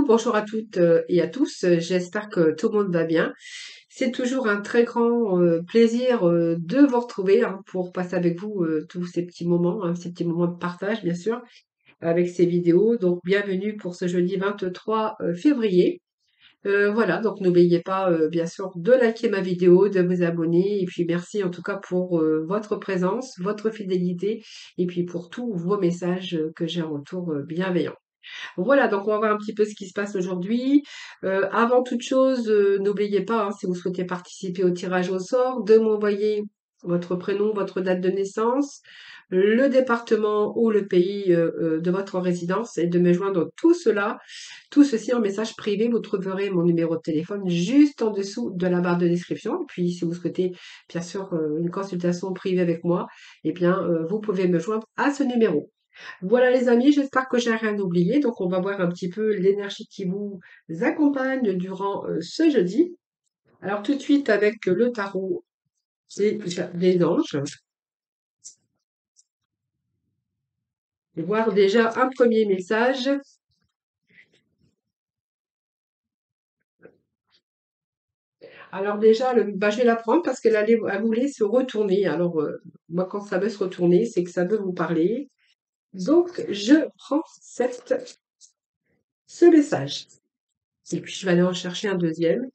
bonjour à toutes et à tous. J'espère que tout le monde va bien. C'est toujours un très grand plaisir de vous retrouver hein, pour passer avec vous tous ces petits moments, hein, ces petits moments de partage, bien sûr, avec ces vidéos. Donc, bienvenue pour ce jeudi 23 février. Voilà, donc n'oubliez pas, bien sûr, de liker ma vidéo, de vous abonner, et puis merci en tout cas pour votre présence, votre fidélité, et puis pour tous vos messages que j'ai en retour bienveillants. Voilà, donc on va voir un petit peu ce qui se passe aujourd'hui. Avant toute chose, n'oubliez pas, hein, si vous souhaitez participer au tirage au sort, de m'envoyer votre prénom, votre date de naissance, le département ou le pays de votre résidence et de me joindre tout ceci en message privé. Vous trouverez mon numéro de téléphone juste en dessous de la barre de description. Puis si vous souhaitez bien sûr une consultation privée avec moi, eh bien vous pouvez me joindre à ce numéro. Voilà les amis, j'espère que j'ai rien oublié. Donc on va voir un petit peu l'énergie qui vous accompagne durant ce jeudi. Alors tout de suite avec le tarot et les anges, et voir déjà un premier message. Alors déjà, je vais la prendre parce elle voulait se retourner. Alors moi quand ça veut se retourner, c'est que ça veut vous parler. Donc je prends ce message. Et puis je vais aller en chercher un deuxième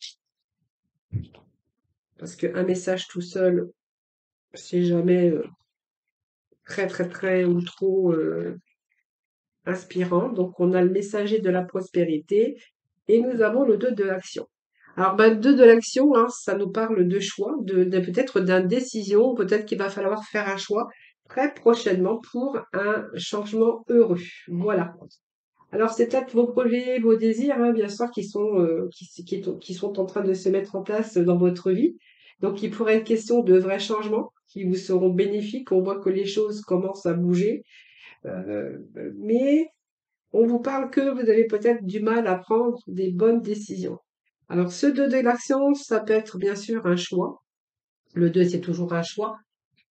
parce qu'un message tout seul, c'est jamais très très très ou trop inspirant. Donc on a le messager de la prospérité et nous avons le 2 de l'action. Alors ben, 2 de l'action, hein, ça nous parle de choix, peut-être d'une décision, peut-être qu'il va falloir faire un choix très prochainement pour un changement heureux. Voilà. Alors c'est peut-être vos projets, vos désirs, hein, bien sûr, qui sont en train de se mettre en place dans votre vie. Donc il pourrait être question de vrais changements qui vous seront bénéfiques. On voit que les choses commencent à bouger. Euh, mais on vous parle que vous avez peut-être du mal à prendre des bonnes décisions. Alors, ce 2 de l'action, ça peut être bien sûr un choix. Le 2, c'est toujours un choix,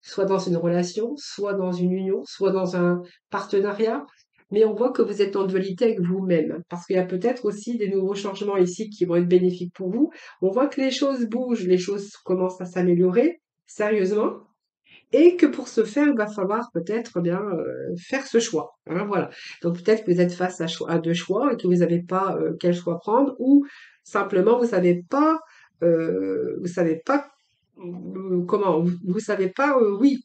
soit dans une relation, soit dans une union, soit dans un partenariat. Mais on voit que vous êtes en dualité avec vous-même, parce qu'il y a peut-être aussi des nouveaux changements ici qui vont être bénéfiques pour vous. On voit que les choses bougent, les choses commencent à s'améliorer, sérieusement. Et que pour ce faire, il va falloir peut-être bien faire ce choix. Hein, voilà. Donc peut-être que vous êtes face à deux choix et que vous n'avez pas quel choix prendre, ou simplement vous savez pas comment, vous savez pas, oui,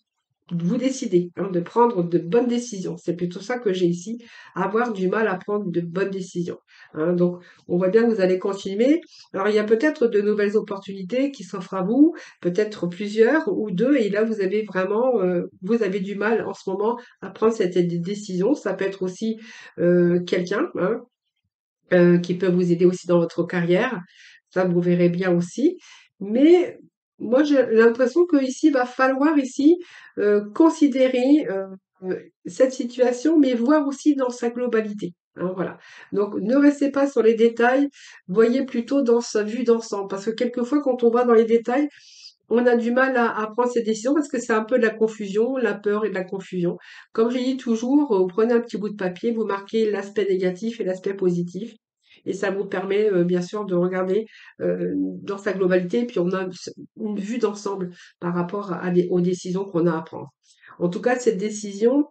vous décidez hein, de prendre de bonnes décisions. C'est plutôt ça que j'ai ici, avoir du mal à prendre de bonnes décisions. Hein. Donc, on voit bien que vous allez continuer. Alors, il y a peut-être de nouvelles opportunités qui s'offrent à vous, peut-être plusieurs ou deux, et là, vous avez vraiment, vous avez du mal en ce moment à prendre cette décision. Ça peut être aussi quelqu'un hein, qui peut vous aider aussi dans votre carrière. Ça, vous verrez bien aussi. Mais moi, j'ai l'impression que ici, va falloir ici considérer cette situation, mais voir aussi dans sa globalité. Hein, voilà. Donc, ne restez pas sur les détails, voyez plutôt dans sa vue d'ensemble. Parce que quelquefois, quand on va dans les détails, on a du mal à prendre ces décisions parce que c'est un peu de la confusion, la peur et de la confusion. Comme je dis toujours, vous prenez un petit bout de papier, vous marquez l'aspect négatif et l'aspect positif. Et ça vous permet bien sûr de regarder dans sa globalité, puis on a une vue d'ensemble par rapport aux décisions qu'on a à prendre. En tout cas, cette décision,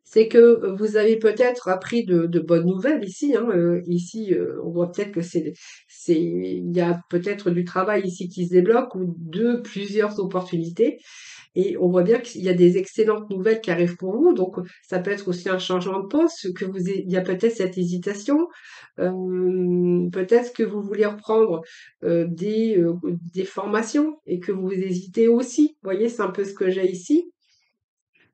c'est que vous avez peut-être appris de bonnes nouvelles ici. Hein, ici, on voit peut-être que il y a peut-être du travail ici qui se débloque ou plusieurs opportunités. Et on voit bien qu'il y a des excellentes nouvelles qui arrivent pour vous. Donc, ça peut être aussi un changement de poste, il y a peut-être cette hésitation. Peut-être que vous voulez reprendre des formations et que vous hésitez aussi. Vous voyez, c'est un peu ce que j'ai ici.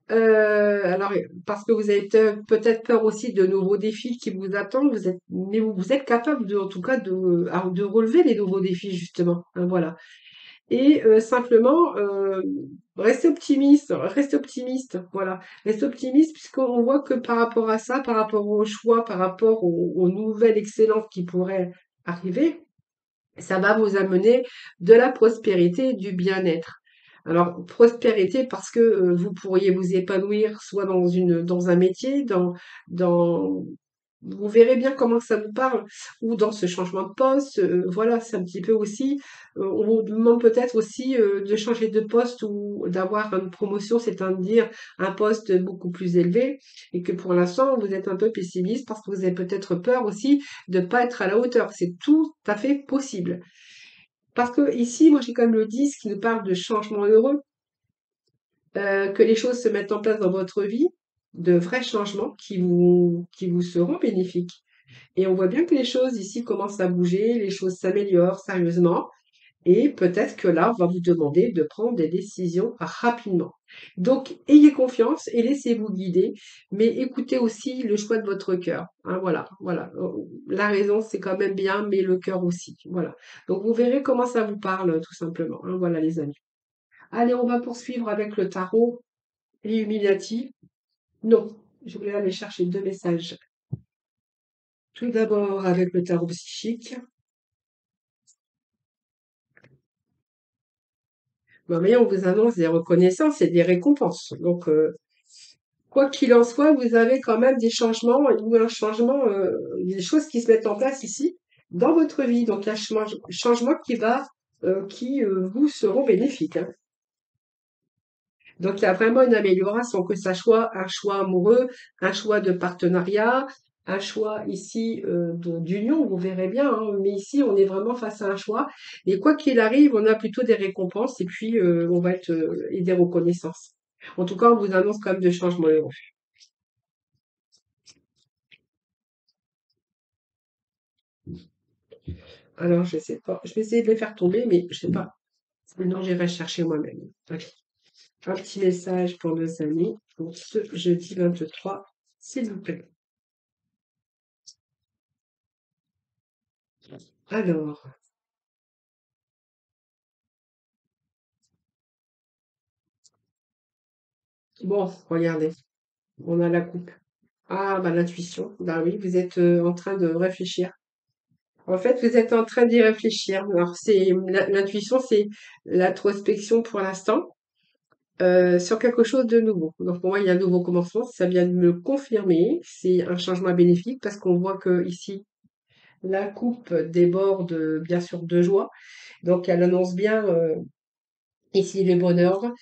Alors, parce que vous avez peut-être peur aussi de nouveaux défis qui vous attendent, mais vous êtes capable en tout cas de relever les nouveaux défis justement. Hein, voilà. Et simplement, restez optimiste, voilà. Restez optimiste puisqu'on voit que par rapport à ça, par rapport aux choix, par rapport aux nouvelles excellentes qui pourraient arriver, ça va vous amener de la prospérité et du bien-être. Alors, prospérité parce que vous pourriez vous épanouir soit dans un métier, dans vous verrez bien comment ça vous parle, ou dans ce changement de poste, voilà, c'est un petit peu aussi, on vous demande peut-être aussi de changer de poste ou d'avoir une promotion, c'est-à-dire un poste beaucoup plus élevé, et que pour l'instant, vous êtes un peu pessimiste parce que vous avez peut-être peur aussi de ne pas être à la hauteur. C'est tout à fait possible. Parce que ici, moi j'ai quand même le 10 qui nous parle de changement heureux, que les choses se mettent en place dans votre vie, de vrais changements qui vous seront bénéfiques. Et on voit bien que les choses ici commencent à bouger, les choses s'améliorent sérieusement, et peut-être que là, on va vous demander de prendre des décisions rapidement. Donc, ayez confiance et laissez-vous guider, mais écoutez aussi le choix de votre cœur. Hein, voilà, voilà. La raison, c'est quand même bien, mais le cœur aussi. Voilà. Donc, vous verrez comment ça vous parle, tout simplement. Hein, voilà, les amis. Allez, on va poursuivre avec le tarot Illuminati. Non, je voulais aller chercher deux messages. Tout d'abord avec le tarot psychique. Vous voyez, on vous annonce des reconnaissances et des récompenses. Donc, quoi qu'il en soit, vous avez quand même des changements ou un changement, des choses qui se mettent en place ici dans votre vie. Donc, il y a un changement qui vous seront bénéfiques. Hein. Donc, il y a vraiment une amélioration, que ça soit un choix amoureux, un choix de partenariat, un choix ici d'union, vous verrez bien. Hein. Mais ici, on est vraiment face à un choix. Et quoi qu'il arrive, on a plutôt des récompenses et puis on va être et des reconnaissances. En tout cas, on vous annonce quand même de changements heureux. Alors, je sais pas. Je vais essayer de les faire tomber, mais je sais pas. Sinon, j'irai chercher moi-même. Allez. Un petit message pour nos amis pour ce jeudi 23, s'il vous plaît. Alors, bon, regardez, on a la coupe. Ah, bah l'intuition. Bah oui, vous êtes en train de réfléchir. En fait, vous êtes en train d'y réfléchir. Alors, l'intuition, c'est l'introspection pour l'instant sur quelque chose de nouveau. Donc, pour moi, il y a un nouveau commencement. Ça vient de me confirmer. C'est un changement bénéfique parce qu'on voit que ici, la coupe déborde bien sûr de joie. Donc, elle annonce bien ici le bonheur.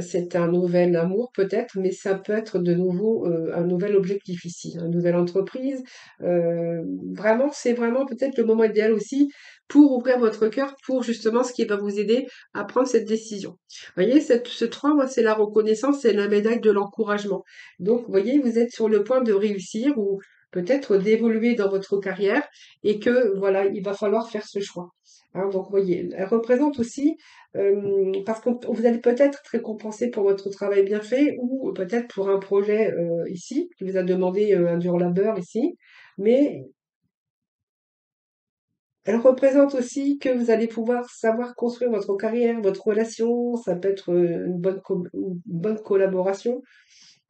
C'est un nouvel amour peut-être, mais ça peut être de nouveau un nouvel objectif ici, une nouvelle entreprise. Vraiment, c'est vraiment peut-être le moment idéal aussi pour ouvrir votre cœur, pour justement ce qui va vous aider à prendre cette décision. Vous voyez, ce 3, moi, c'est la reconnaissance, c'est la médaille de l'encouragement. Donc, vous voyez, vous êtes sur le point de réussir ou peut-être d'évoluer dans votre carrière et que, voilà, il va falloir faire ce choix. Hein, donc, vous voyez, elle représente aussi parce que vous allez peut-être être récompensé pour votre travail bien fait ou peut-être pour un projet ici qui vous a demandé un dur labeur ici. Mais elle représente aussi que vous allez pouvoir savoir construire votre carrière, votre relation. Ça peut être une bonne collaboration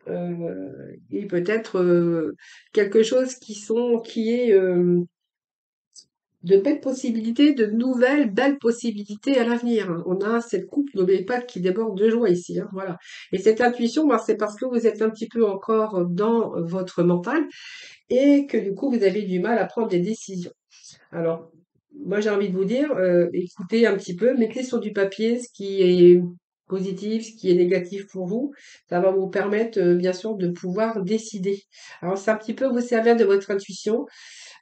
et peut-être quelque chose qui est de belles possibilités, de nouvelles belles possibilités à l'avenir. Hein. On a cette coupe, n'oubliez pas, qui déborde de joie ici. Hein, voilà. Et cette intuition, ben, c'est parce que vous êtes un petit peu encore dans votre mental et que du coup, vous avez du mal à prendre des décisions. Alors, moi, j'ai envie de vous dire, écoutez un petit peu, mettez sur du papier ce qui est positif, ce qui est négatif pour vous. Ça va vous permettre, bien sûr, de pouvoir décider. Alors, c'est un petit peu vous servir de votre intuition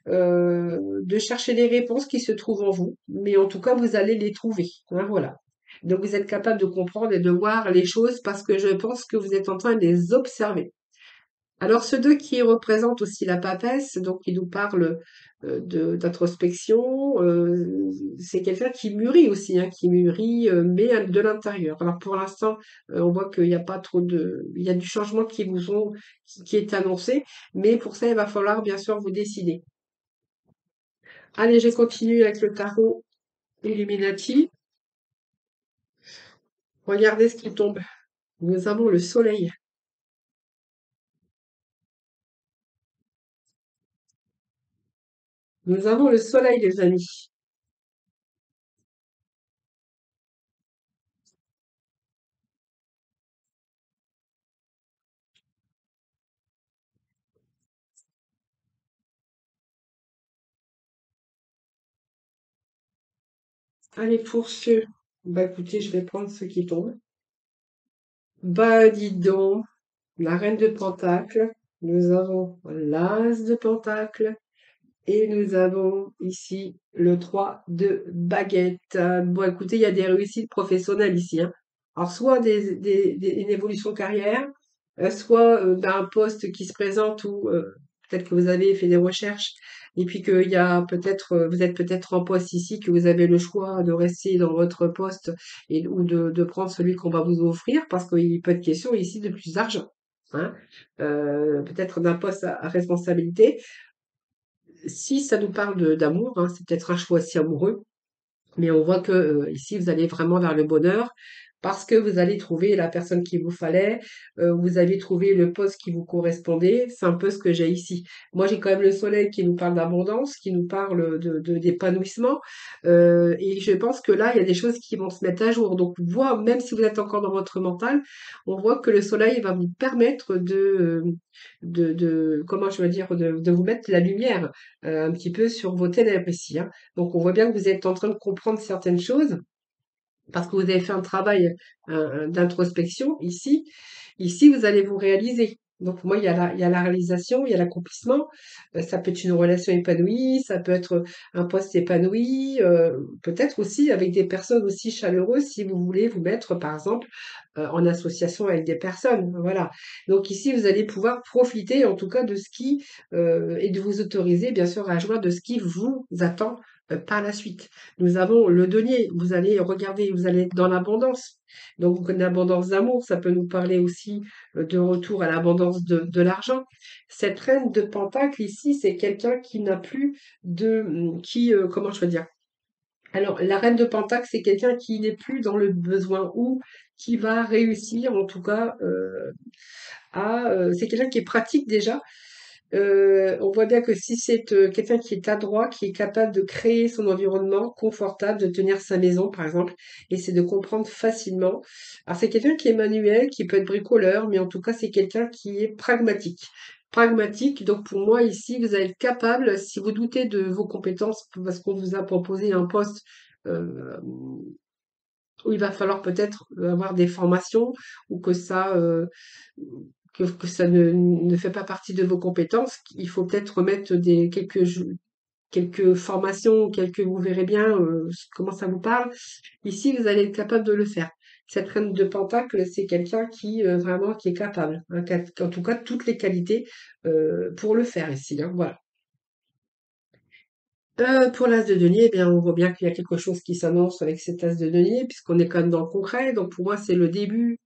de chercher les réponses qui se trouvent en vous, mais en tout cas, vous allez les trouver. Hein, voilà. Donc, vous êtes capable de comprendre et de voir les choses parce que je pense que vous êtes en train de les observer. Alors, ce 2 qui représente aussi la papesse, donc qui nous parle d'introspection, c'est quelqu'un qui mûrit aussi, hein, qui mûrit, mais de l'intérieur. Alors, pour l'instant, on voit qu'il n'y a pas trop de... Il y a du changement qui est annoncé, mais pour ça, il va falloir bien sûr vous décider. Allez, je continue avec le tarot Illuminati. Regardez ce qui tombe. Nous avons le soleil. Nous avons le soleil, les amis. Allez, pour ceux, bah écoutez, je vais prendre ceux qui tombent. Bah dis donc, la reine de Pentacle, nous avons l'as de Pentacle et nous avons ici le 3 de baguette. Bon écoutez, il y a des réussites professionnelles ici, hein. Alors soit une évolution de carrière, soit d'un poste qui se présente ou peut-être que vous avez fait des recherches et puis qu'il y a peut-être, vous êtes peut-être en poste ici, que vous avez le choix de rester dans votre poste ou de prendre celui qu'on va vous offrir parce qu'il peut être question ici de plus d'argent, hein. Peut-être d'un poste à responsabilité. Si ça nous parle d'amour, hein, c'est peut-être un choix aussi amoureux. Mais on voit que ici, vous allez vraiment vers le bonheur parce que vous allez trouver la personne qu'il vous fallait, vous avez trouvé le poste qui vous correspondait. C'est un peu ce que j'ai ici. Moi, j'ai quand même le soleil qui nous parle d'abondance, qui nous parle d'épanouissement. Et je pense que là, il y a des choses qui vont se mettre à jour. Donc, même si vous êtes encore dans votre mental, on voit que le soleil va vous permettre comment je veux dire, de vous mettre la lumière un petit peu sur vos ténèbres ici, hein. Donc, on voit bien que vous êtes en train de comprendre certaines choses parce que vous avez fait un travail d'introspection ici. Ici, vous allez vous réaliser. Donc, moi, il y a la réalisation, il y a l'accomplissement. Ça peut être une relation épanouie, ça peut être un poste épanoui, peut-être aussi avec des personnes aussi chaleureuses si vous voulez vous mettre, par exemple, en association avec des personnes. Voilà. Donc, ici, vous allez pouvoir profiter, en tout cas, de ce qui, et de vous autoriser, bien sûr, à jouir de ce qui vous attend par la suite. Nous avons le denier. Vous allez regarder, vous allez être dans l'abondance. Donc, une abondance d'amour, ça peut nous parler aussi de retour à l'abondance de l'argent. Cette reine de Pentacle ici, c'est quelqu'un qui n'a plus comment je veux dire? Alors, la reine de Pentacle, c'est quelqu'un qui n'est plus dans le besoin ou qui va réussir, en tout cas, c'est quelqu'un qui est pratique déjà. On voit bien que si c'est quelqu'un qui est adroit, qui est capable de créer son environnement confortable, de tenir sa maison, par exemple, et c'est de comprendre facilement. Alors, c'est quelqu'un qui est manuel, qui peut être bricoleur, mais en tout cas, c'est quelqu'un qui est pragmatique. Pragmatique, donc pour moi, ici, vous allez être capable, si vous doutez de vos compétences, parce qu'on vous a proposé un poste euh, où il va falloir peut-être avoir des formations ou que ça ne fait pas partie de vos compétences, il faut peut-être remettre quelques formations, vous verrez bien comment ça vous parle. Ici, vous allez être capable de le faire. Cette reine de Pentacle, c'est quelqu'un qui vraiment qui est capable, hein, en tout cas toutes les qualités pour le faire ici, hein, voilà. Pour l'as de denier, eh bien, on voit bien qu'il y a quelque chose qui s'annonce avec cet as de denier, puisqu'on est quand même dans le concret. Donc, pour moi, c'est le début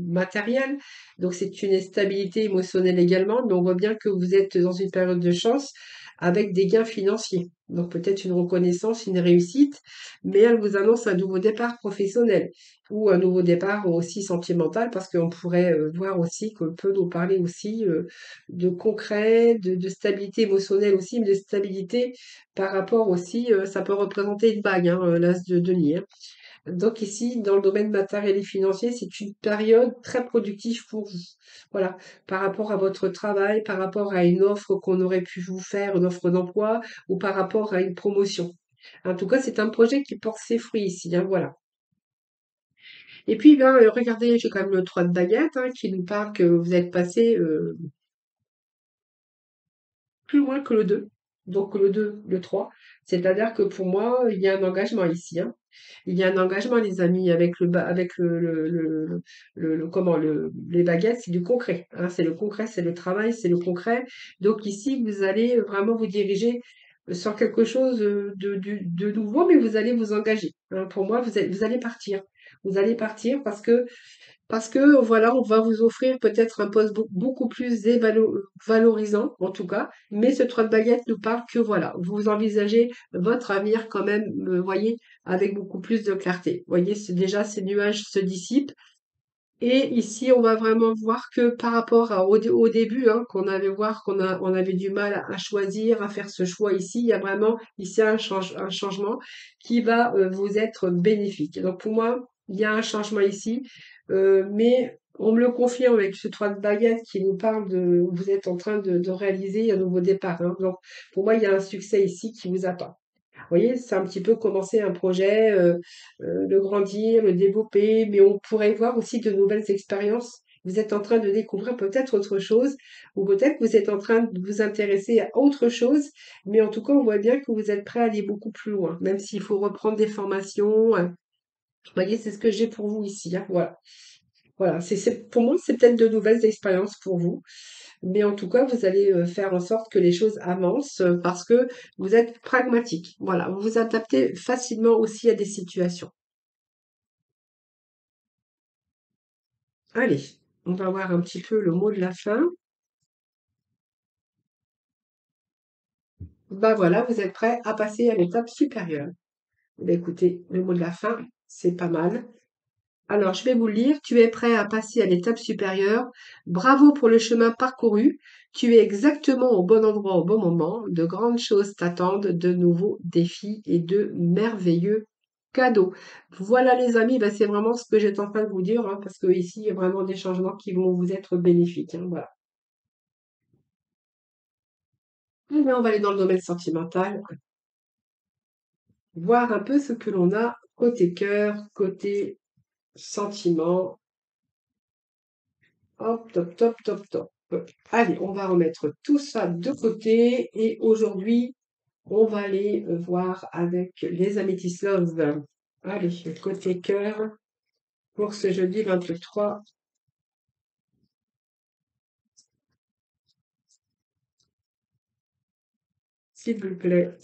matériel. Donc, c'est une stabilité émotionnelle également. Mais on voit bien que vous êtes dans une période de chance avec des gains financiers. Donc, peut-être une reconnaissance, une réussite, mais elle vous annonce un nouveau départ professionnel ou un nouveau départ aussi sentimental, parce qu'on pourrait voir aussi qu'on peut nous parler aussi de concret, de stabilité émotionnelle aussi, mais de stabilité par rapport aussi, ça peut représenter une bague, hein, l'as de denier, hein. Donc ici, dans le domaine matériel et financier, c'est une période très productive pour vous. Voilà, par rapport à votre travail, par rapport à une offre qu'on aurait pu vous faire, une offre d'emploi, ou par rapport à une promotion. En tout cas, c'est un projet qui porte ses fruits ici, hein, voilà. Et puis, ben, regardez, j'ai quand même le 3 de baguette, hein, qui nous parle que vous êtes passé plus loin que le 2. Donc le 2, le 3. C'est-à-dire que pour moi, il y a un engagement ici, hein. Il y a un engagement, les amis, avec comment, les baguettes, c'est du concret, hein. C'est le concret, c'est le travail, c'est le concret. Donc ici, vous allez vraiment vous diriger sur quelque chose de nouveau, mais vous allez vous engager, hein. Pour moi, vous allez partir. Vous allez partir parce que voilà, on va vous offrir peut-être un poste beaucoup plus valorisant, en tout cas, mais ce 3 de baguette nous parle que voilà, vous envisagez votre avenir quand même, voyez, avec beaucoup plus de clarté. Vous voyez, déjà ces nuages se dissipent. Et ici, on va vraiment voir que par rapport au début, hein, on avait du mal à choisir, à faire ce choix ici, il y a vraiment ici un changement qui va vous être bénéfique. Donc pour moi, il y a un changement ici, mais on me le confirme avec ce 3 de baguette qui nous parle vous êtes en train de réaliser un nouveau départ, hein. Donc pour moi, il y a un succès ici qui vous attend. Vous voyez, c'est un petit peu commencer un projet, le grandir, le développer, mais on pourrait voir aussi de nouvelles expériences. Vous êtes en train de découvrir peut-être autre chose, ou peut-être que vous êtes en train de vous intéresser à autre chose, mais en tout cas, on voit bien que vous êtes prêt à aller beaucoup plus loin, même s'il faut reprendre des formations. Vous voyez, c'est ce que j'ai pour vous ici, hein, voilà. Voilà, pour moi, c'est peut-être de nouvelles expériences pour vous. Mais en tout cas, vous allez faire en sorte que les choses avancent parce que vous êtes pragmatique. Voilà, vous vous adaptez facilement aussi à des situations. Allez, on va voir un petit peu le mot de la fin. Bah voilà, vous êtes prêt à passer à l'étape supérieure. Eh bien, écoutez, le mot de la fin, c'est pas mal. Alors, je vais vous le lire. Tu es prêt à passer à l'étape supérieure. Bravo pour le chemin parcouru. Tu es exactement au bon endroit au bon moment. De grandes choses t'attendent, de nouveaux défis et de merveilleux cadeaux. Voilà les amis, ben, c'est vraiment ce que j'étais en train de vous dire, hein, parce que ici, il y a vraiment des changements qui vont vous être bénéfiques, hein, voilà. Eh bien, on va aller dans le domaine sentimental, voir un peu ce que l'on a côté cœur, côté sentiment. Hop, top, top, top, top. Allez, on va remettre tout ça de côté et aujourd'hui, on va aller voir avec les Amethyst Love. Allez, côté cœur pour ce jeudi 23, s'il vous plaît.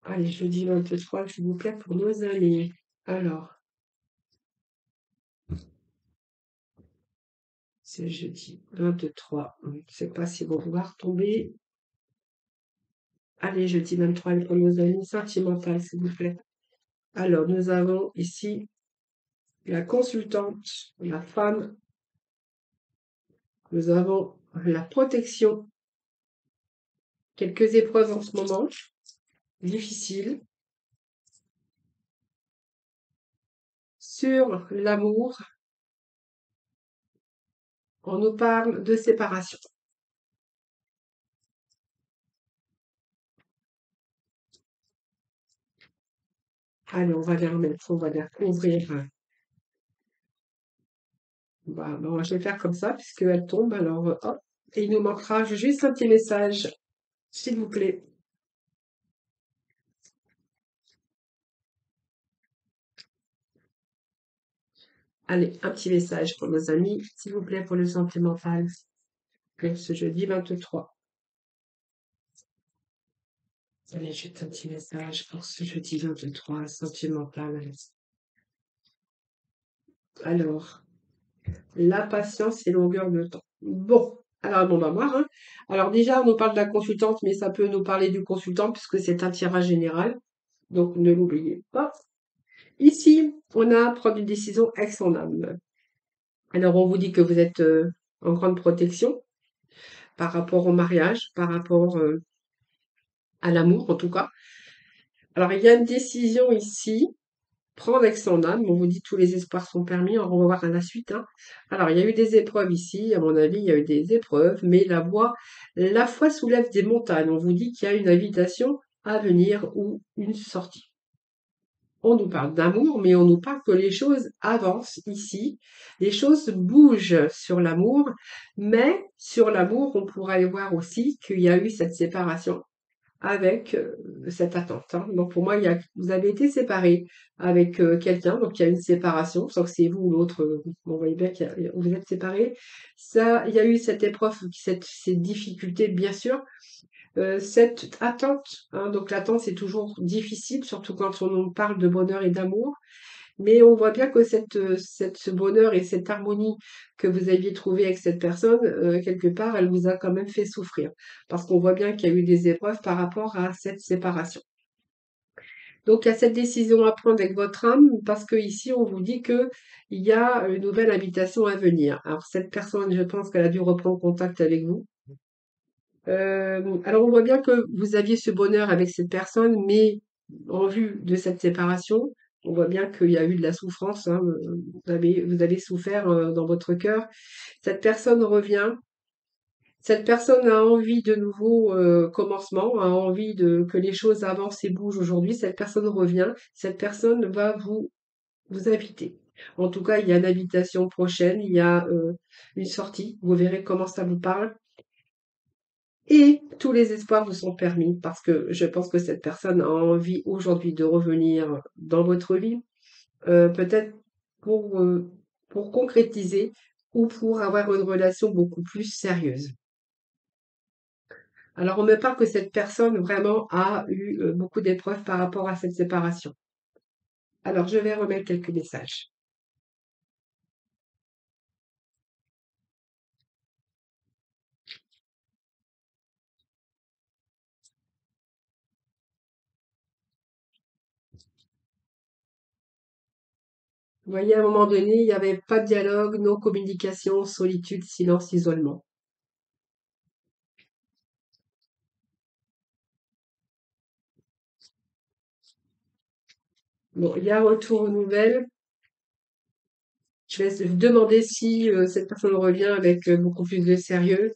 Allez, jeudi 23, s'il vous plaît, pour nos amis. Alors, c'est jeudi 23. Je ne sais pas si vont pouvoir tomber. Allez, jeudi 23 pour nos amis sentimentales, s'il vous plaît. Alors, nous avons ici la consultante, la femme. Nous avons la protection, quelques épreuves en ce moment, difficiles. Sur l'amour, on nous parle de séparation. Allez, on va les remettre, on va les ouvrir. Bah, bon, je vais faire comme ça, puisqu'elle tombe. Alors, hop. Et il nous manquera juste un petit message, s'il vous plaît. Allez, un petit message pour nos amis, s'il vous plaît, pour le sentimental, pour ce jeudi 23. Allez, juste un petit message pour ce jeudi 23, sentimental. Alors, la patience et longueur de temps. Bon, alors on va voir, hein. Alors déjà, on nous parle de la consultante, mais ça peut nous parler du consultant puisque c'est un tirage général. Donc ne l'oubliez pas. Ici, on a à prendre une décision avec son âme. Alors on vous dit que vous êtes en grande protection par rapport au mariage, par rapport à l'amour en tout cas. Alors il y a une décision ici prendre avec son âme. On vous dit tous les espoirs sont permis. On va voir à la suite, hein. Alors, il y a eu des épreuves ici. À mon avis, il y a eu des épreuves, mais la foi soulève des montagnes. On vous dit qu'il y a une invitation à venir ou une sortie. On nous parle d'amour, mais on nous parle que les choses avancent ici. Les choses bougent sur l'amour, mais sur l'amour, on pourra y voir aussi qu'il y a eu cette séparation avec cette attente, hein. Donc pour moi, vous avez été séparés avec quelqu'un, donc il y a une séparation, sauf que c'est vous ou l'autre, vous voyez bien que vous êtes séparés. Ça, il y a eu cette épreuve, cette difficulté, bien sûr, cette attente, hein. Donc l'attente, c'est toujours difficile, surtout quand on nous parle de bonheur et d'amour. Mais on voit bien que ce bonheur et cette harmonie que vous aviez trouvé avec cette personne, quelque part, elle vous a quand même fait souffrir. Parce qu'on voit bien qu'il y a eu des épreuves par rapport à cette séparation. Donc, il y a cette décision à prendre avec votre âme, parce que ici, on vous dit que il y a une nouvelle invitation à venir. Alors, cette personne, je pense qu'elle a dû reprendre contact avec vous. Alors, on voit bien que vous aviez ce bonheur avec cette personne, mais en vue de cette séparation, on voit bien qu'il y a eu de la souffrance, hein, vous avez souffert dans votre cœur. Cette personne revient Cette personne a envie de nouveaux commencements, a envie que les choses avancent et bougent aujourd'hui. Cette personne revient. Cette personne va vous inviter. En tout cas, il y a une invitation prochaine, il y a une sortie. Vous verrez comment ça vous parle. Et tous les espoirs vous sont permis parce que je pense que cette personne a envie aujourd'hui de revenir dans votre vie, peut-être pour, euh, pour concrétiser ou pour avoir une relation beaucoup plus sérieuse. Alors, on me parle que cette personne vraiment a eu beaucoup d'épreuves par rapport à cette séparation. Alors, je vais remettre quelques messages. Vous voyez, à un moment donné, il n'y avait pas de dialogue, non communication, solitude, silence, isolement. Bon, il y a un retour aux nouvelles. Je vais demander si cette personne revient avec beaucoup plus de sérieux.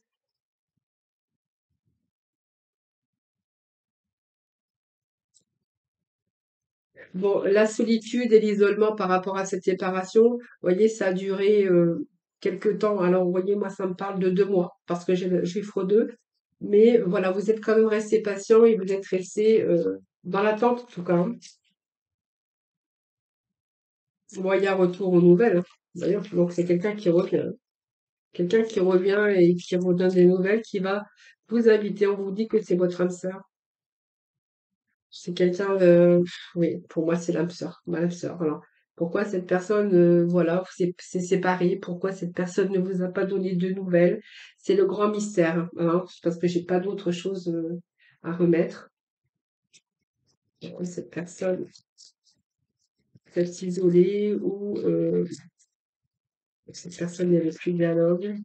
Bon, la solitude et l'isolement par rapport à cette séparation, vous voyez, ça a duré quelque temps. Alors, vous voyez, moi, ça me parle de 2 mois parce que j'ai le chiffre 2. Mais voilà, vous êtes quand même resté patient et vous êtes resté dans l'attente, en tout cas, hein. Moi, il y a retour aux nouvelles, hein. D'ailleurs, donc c'est quelqu'un qui revient, hein. Quelqu'un qui revient et qui vous donne des nouvelles, qui va vous inviter. On vous dit que c'est votre âme sœur. C'est quelqu'un de... Oui, pour moi, c'est l'âme sœur, ma âme sœur. Alors, pourquoi cette personne, voilà, s'est séparée? Pourquoi cette personne ne vous a pas donné de nouvelles? C'est le grand mystère, hein, parce que j'ai pas d'autre chose à remettre. Pourquoi cette personne peut-être isolée ou cette personne n'avait plus de dialogue?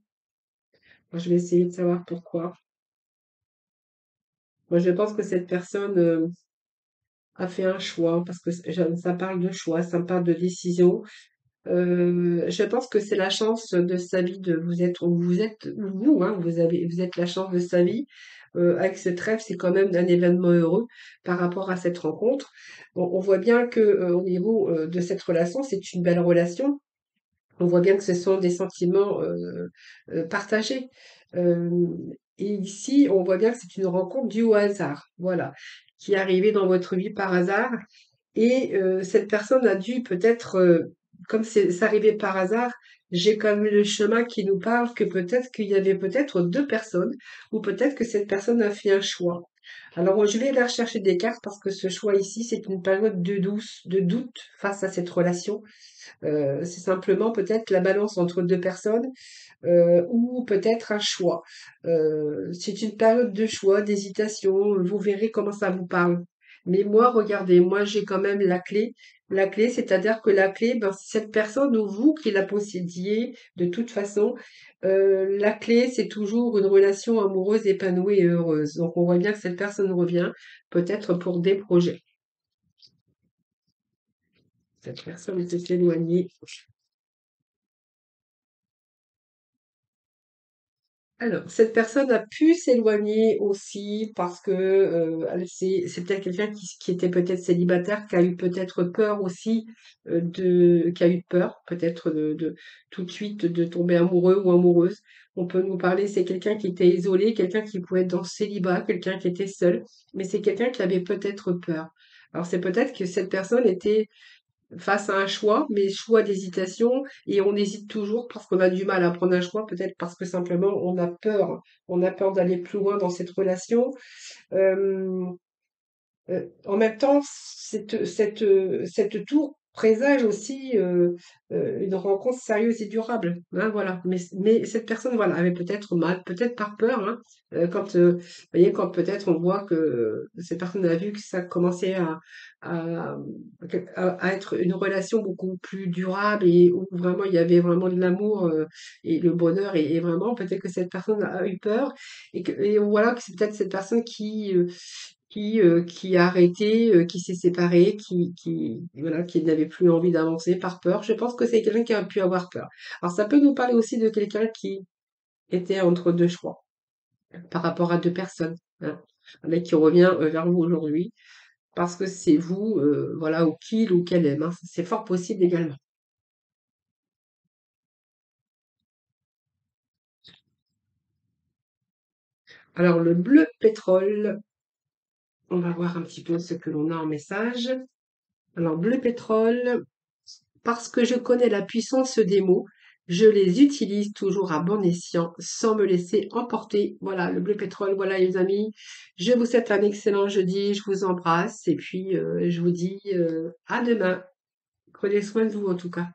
Moi, je vais essayer de savoir pourquoi. Moi, je pense que cette personne a fait un choix, parce que ça parle de choix, ça parle de décision. Je pense que c'est la chance de sa vie de vous être où vous êtes, vous, hein, vous êtes la chance de sa vie. Avec ce trêve, c'est quand même un événement heureux par rapport à cette rencontre. Bon, on voit bien que au niveau de cette relation, c'est une belle relation. On voit bien que ce sont des sentiments partagés. Euh, et ici, on voit bien que c'est une rencontre due au hasard, voilà, qui est arrivée dans votre vie par hasard et cette personne a dû peut-être, comme c'est arrivé par hasard, j'ai quand même le chemin qui nous parle que peut-être qu'il y avait peut-être 2 personnes ou peut-être que cette personne a fait un choix. Alors, je vais aller rechercher des cartes parce que ce choix ici, c'est une période de doute face à cette relation. C'est simplement peut-être la balance entre 2 personnes, ou peut-être un choix. C'est une période de choix, d'hésitation, vous verrez comment ça vous parle. Mais moi, regardez, moi j'ai quand même la clé. La clé, c'est-à-dire que la clé, ben, c'est cette personne ou vous qui la possédiez de toute façon. La clé, c'est toujours une relation amoureuse épanouie et heureuse. Donc on voit bien que cette personne revient, peut-être pour des projets. Cette personne s'est éloignée. Alors, cette personne a pu s'éloigner aussi parce que c'est peut-être quelqu'un qui était peut-être célibataire, qui a eu peut-être peur aussi qui a eu peur peut-être de tout de suite de tomber amoureux ou amoureuse. On peut nous parler, c'est quelqu'un qui était isolé, quelqu'un qui pouvait être dans le célibat, quelqu'un qui était seul, mais c'est quelqu'un qui avait peut-être peur. Alors c'est peut-être que cette personne était face à un choix, mais choix d'hésitation, et on hésite toujours parce qu'on a du mal à prendre un choix, peut-être parce que simplement on a peur d'aller plus loin dans cette relation. Euh, En même temps, cette tour présage aussi une rencontre sérieuse et durable, hein, voilà. Mais cette personne, voilà, avait peut-être mal, peut-être par peur, hein, quand, vous voyez, quand peut-être on voit que cette personne a vu que ça commençait à, à être une relation beaucoup plus durable et où vraiment il y avait vraiment de l'amour et le bonheur et vraiment peut-être que cette personne a eu peur et voilà que c'est peut-être cette personne qui a arrêté, qui s'est séparé, voilà, qui n'avait plus envie d'avancer par peur. Je pense que c'est quelqu'un qui a pu avoir peur. Alors ça peut nous parler aussi de quelqu'un qui était entre deux choix. par rapport à 2 personnes, hein. Un mec qui revient, vers vous aujourd'hui parce que c'est vous, voilà, ou qu'il ou qu'elle aime, hein. C'est fort possible également. Alors le bleu pétrole, on va voir un petit peu ce que l'on a en message. Alors bleu pétrole, parce que je connais la puissance des mots, je les utilise toujours à bon escient sans me laisser emporter. Voilà, le bleu pétrole, voilà les amis. Je vous souhaite un excellent jeudi, je vous embrasse et puis je vous dis à demain. Prenez soin de vous en tout cas.